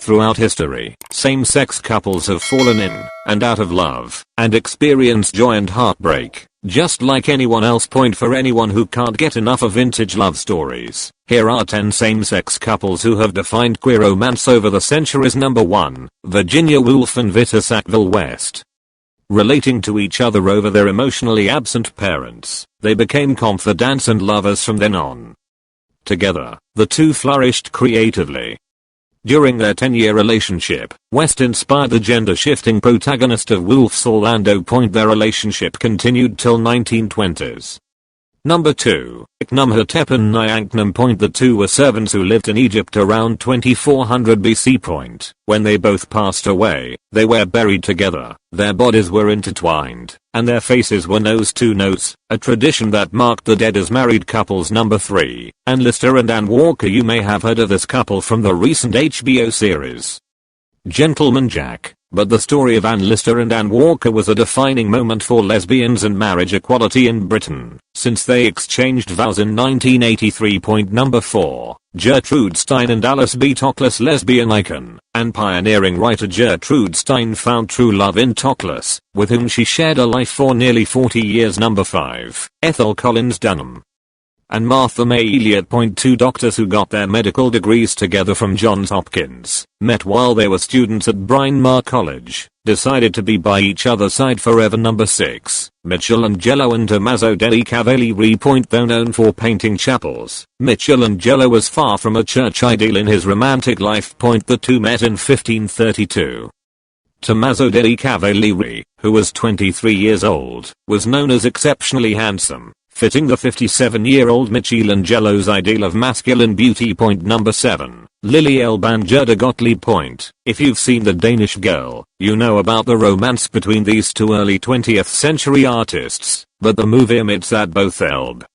Throughout history, same-sex couples have fallen in and out of love and experienced joy and heartbreak, just like anyone else. For anyone who can't get enough of vintage love stories, here are 10 same-sex couples who have defined queer romance over the centuries. Number 1, Virginia Woolf and Vita Sackville West. Relating to each other over their emotionally absent parents, they became confidants and lovers from then on. Together, the two flourished creatively. During their 10-year relationship, West inspired the gender-shifting protagonist of Woolf's Orlando. Their relationship continued till 1920s. Number 2, Icknumhotep and Nyanknum. The two were servants who lived in Egypt around 2400 BC. When they both passed away, they were buried together, their bodies were intertwined, and their faces were nose to nose, a tradition that marked the dead as married couples. Number 3, Ann Lister and Ann Walker. You may have heard of this couple from the recent HBO series Gentleman Jack. But the story of Ann Lister and Ann Walker was a defining moment for lesbians and marriage equality in Britain, since they exchanged vows in 1983. Number 4, Gertrude Stein and Alice B. Toklas. Lesbian icon and pioneering writer Gertrude Stein found true love in Toklas, with whom she shared a life for nearly 40 years. Number 5, Ethel Collins Dunham and Martha May Elliott. Two doctors who got their medical degrees together from Johns Hopkins, met while they were students at Bryn Mawr College, decided to be by each other's side forever. Number 6, Michelangelo and Tommaso dei Cavalieri. Though known for painting chapels, Michelangelo was far from a church ideal in his romantic life. The two met in 1532. Tommaso dei Cavalieri, who was 23 years old, was known as exceptionally handsome, fitting the 57-year-old Michelangelo's ideal of masculine beauty. Number 7, Lily Elbangerda Gottlieb. If you've seen The Danish Girl, you know about the romance between these two early 20th century artists, but the movie omits that both Elb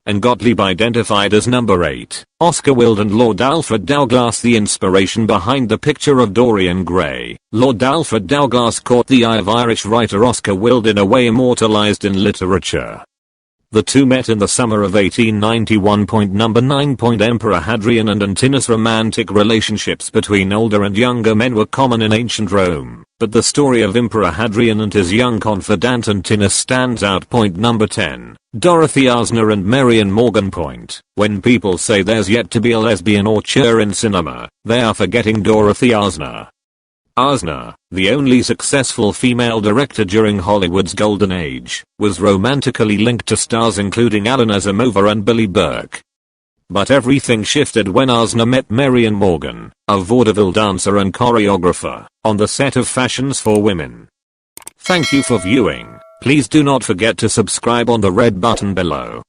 and Gottlieb identified as. Number 8, Oscar Wilde and Lord Alfred Douglas. The inspiration behind the picture of Dorian Gray, Lord Alfred Douglas caught the eye of Irish writer Oscar Wilde in a way immortalized in literature. The two met in the summer of 1891. Number 9, Emperor Hadrian and Antinous. Romantic relationships between older and younger men were common in ancient Rome, but the story of Emperor Hadrian and his young confidant Antinous stands out. Number 10, Dorothy Asner and Marion Morgan. When people say there's yet to be a lesbian auteur in cinema, they are forgetting Dorothy Asner. Asner, the only successful female director during Hollywood's golden age, was romantically linked to stars including Alan Asimova and Billy Burke. But everything shifted when Asner met Marion Morgan, a vaudeville dancer and choreographer, on the set of Fashions for Women. Thank you for viewing. Please do not forget to subscribe on the red button below.